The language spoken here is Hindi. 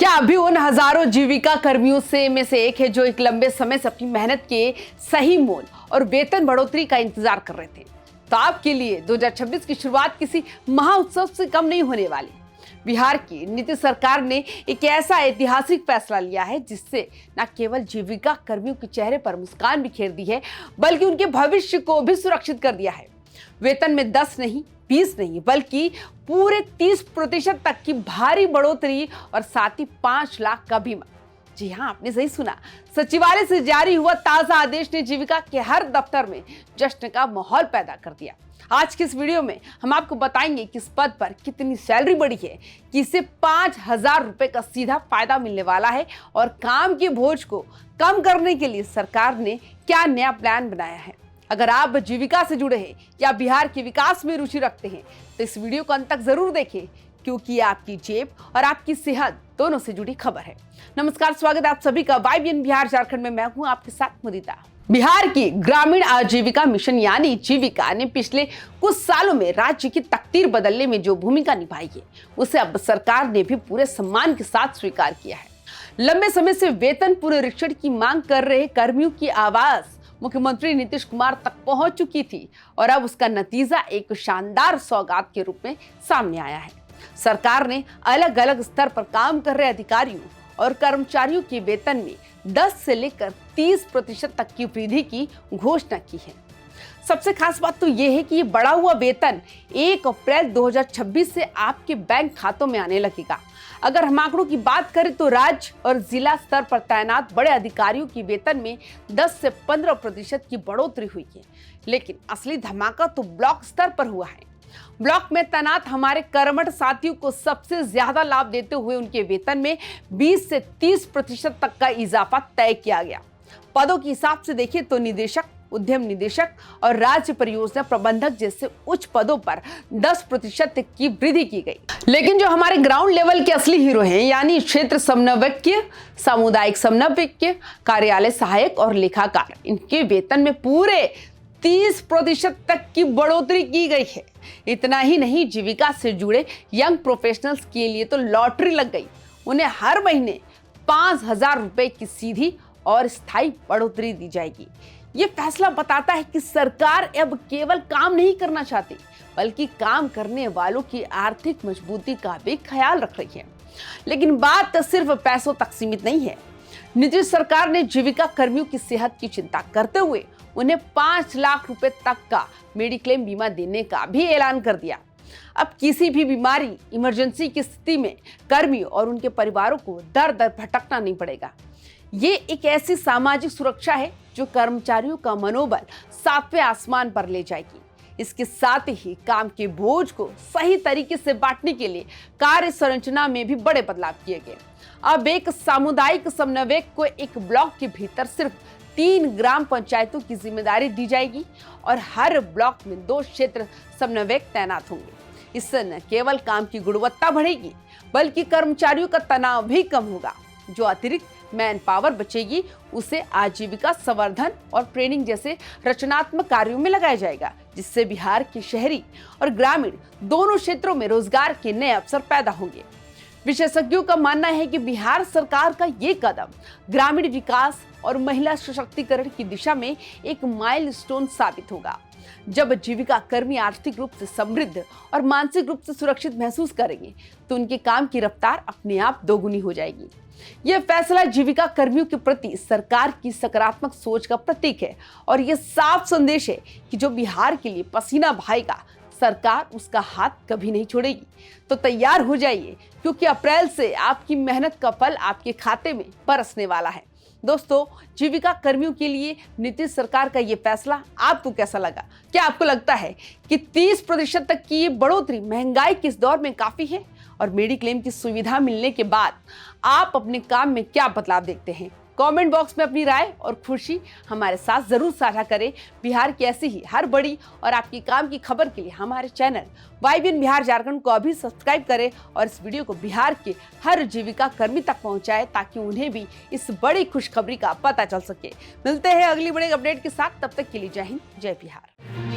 क्या अभी उन हजारों जीविका कर्मियों में से एक है जो एक लंबे समय से अपनी मेहनत के सही मोल और वेतन बढ़ोतरी का इंतजार कर रहे थे? तो आपके लिए 2026 की शुरुआत किसी महाउत्सव से कम नहीं होने वाली। बिहार की नीतीश सरकार ने एक ऐसा ऐतिहासिक फैसला लिया है जिससे न केवल जीविका कर्मियों के चेहरे पर मुस्कान बिखेर दी है, बल्कि उनके भविष्य को भी सुरक्षित कर दिया है। वेतन में 10 नहीं, 20 नहीं, बल्कि पूरे 30% तक की भारी बढ़ोतरी और साथ ही 5 लाख का बीमा। जी हाँ, आपने सही सुना। सचिवालय से जारी हुआ ताजा आदेश ने जीविका के हर दफ्तर में जश्न का माहौल पैदा कर दिया। आज की इस वीडियो में हम आपको बताएंगे कि इस पद पर कितनी सैलरी बढ़ी है, कि इसे 5,000 रुपए का सीधा फायदा मिलने वाला है और काम के बोझ को कम करने के लिए सरकार ने क्या नया प्लान बनाया है। अगर आप जीविका से जुड़े हैं या बिहार के विकास में रुचि रखते हैं तो इस वीडियो को अंत तक जरूर देखें, क्योंकि ये आपकी जेब और आपकी सेहत दोनों से जुड़ी खबर है। नमस्कार, स्वागत है आप सभी का YBN बिहार झारखंड में। मैं हूं आपके साथ मुदिता। बिहार की ग्रामीण आजीविका मिशन यानी जीविका ने पिछले कुछ सालों में राज्य की तकदीर बदलने में जो भूमिका निभाई है, उसे अब सरकार ने भी पूरे सम्मान के साथ स्वीकार किया है। लंबे समय से वेतन पुनरीक्षण की मांग कर रहे कर्मियों की आवाज मुख्यमंत्री नीतीश कुमार तक पहुंच चुकी थी और अब उसका नतीजा एक शानदार सौगात के रूप में सामने आया है। सरकार ने अलग अलग स्तर पर काम कर रहे अधिकारियों और कर्मचारियों के वेतन में 10 से लेकर 30% तक की वृद्धि की घोषणा की है। सबसे खास बात तो यह है कि ये बढ़ा हुआ वेतन 1 अप्रैल 2026 से आपके बैंक खातों में आने लगेगा। अगर हम आंकड़ों की बात करें तो राज्य और जिला स्तर पर तैनात बड़े अधिकारियों की वेतन में 10 से 15% की बढ़ोतरी हुई है, लेकिन असली धमाका तो ब्लॉक स्तर पर हुआ है। ब्लॉक में तैनात हमारे कर्मठ साथियों को सबसे ज्यादा लाभ देते हुए उनके वेतन में 20 से 30% तक का इजाफा तय किया गया। पदों के हिसाब से देखें तो निदेशक, उद्यम निदेशक और राज्य परियोजना प्रबंधक जैसे उच्च पदों पर 10% तक की वृद्धि की गई। लेकिन जो हमारे ग्राउंड लेवल के असली हीरो हैं, यानी क्षेत्र समन्वयज्ञ, सामुदायिक समन्वयज्ञ, कार्यालय सहायक और लेखाकार, इनके वेतन में पूरे 30% तक की बढ़ोतरी की गई है। इतना ही नहीं, जीविका से जुड़े यंग प्रोफेशनल्स के लिए तो लॉटरी लग गई। उन्हें हर महीने 5,000 रुपए की सीधी और स्थायी बढ़ोतरी दी जाएगी। ये फैसला बताता है कि सरकार अब केवल काम नहीं करना चाहती, बल्कि काम करने वालों की आर्थिक मजबूती का भी ख्याल रख रही है। लेकिन बात सिर्फ पैसों तक सीमित नहीं है। नीतीश सरकार ने जीविका कर्मियों की सेहत की चिंता करते हुए उन्हें 5 लाख रुपए तक का मेडिक्लेम बीमा देने का भी ऐलान कर दिया। अब किसी भी बीमारी, इमरजेंसी की स्थिति में कर्मी और उनके परिवारों को दर दर भटकना नहीं पड़ेगा। ये एक ऐसी सामाजिक सुरक्षा है जो कर्मचारियों का मनोबल 7वें आसमान पर ले जाएगी। इसके साथ ही काम के बोझ को सही तरीके से बांटने के लिए कार्य संरचना में भी बड़े बदलाव किए गए। अब एक सामुदायिक समन्वयक को एक ब्लॉक के भीतर सिर्फ 3 ग्राम पंचायतों की जिम्मेदारी दी जाएगी और हर ब्लॉक में 2 क्षेत्र समन्वयक तैनात होंगे। इससे न केवल काम की गुणवत्ता बढ़ेगी, बल्कि कर्मचारियों का तनाव भी कम होगा। जो अतिरिक्त मैन पावर बचेगी उसे आजीविका संवर्धन और ट्रेनिंग जैसे रचनात्मक कार्यों में लगाया जाएगा, जिससे बिहार के शहरी और ग्रामीण दोनों क्षेत्रों में रोजगार के नए अवसर पैदा होंगे। विशेषज्ञों का मानना है कि बिहार सरकार का ये कदम ग्रामीण विकास और महिला सशक्तिकरण की दिशा में एक माइलस्टोन साबित होगा। जब जीविका कर्मी आर्थिक रूप से समृद्ध और मानसिक रूप से सुरक्षित महसूस करेंगे तो उनके काम की रफ्तार अपने आप दोगुनी हो जाएगी। यह फैसला जीविका कर्मियों के प्रति सरकार की सकारात्मक सोच का प्रतीक है और यह साफ संदेश है कि जो बिहार के लिए पसीना बहाएगा, सरकार उसका हाथ कभी नहीं छोड़ेगी। तो तैयार हो जाइए, क्योंकि अप्रैल से आपकी मेहनत का फल आपके खाते में बरसने वाला है। दोस्तों, जीविका कर्मियों के लिए नीतीश सरकार का ये फैसला आपको कैसा लगा? क्या आपको लगता है कि 30% तक की ये बढ़ोतरी महंगाई के इस दौर में काफी है? और मेडिक्लेम की सुविधा मिलने के बाद आप अपने काम में क्या बदलाव देखते हैं? कमेंट बॉक्स में अपनी राय और खुशी हमारे साथ जरूर साझा करें। बिहार की ऐसी ही हर बड़ी और आपकी काम की खबर के लिए हमारे चैनल YBN बिहार झारखंड को अभी सब्सक्राइब करें और इस वीडियो को बिहार के हर जीविका कर्मी तक पहुंचाएं, ताकि उन्हें भी इस बड़ी खुशखबरी का पता चल सके। मिलते हैं अगली बड़े अपडेट के साथ, तब तक के लिए जय हिंद, जय बिहार।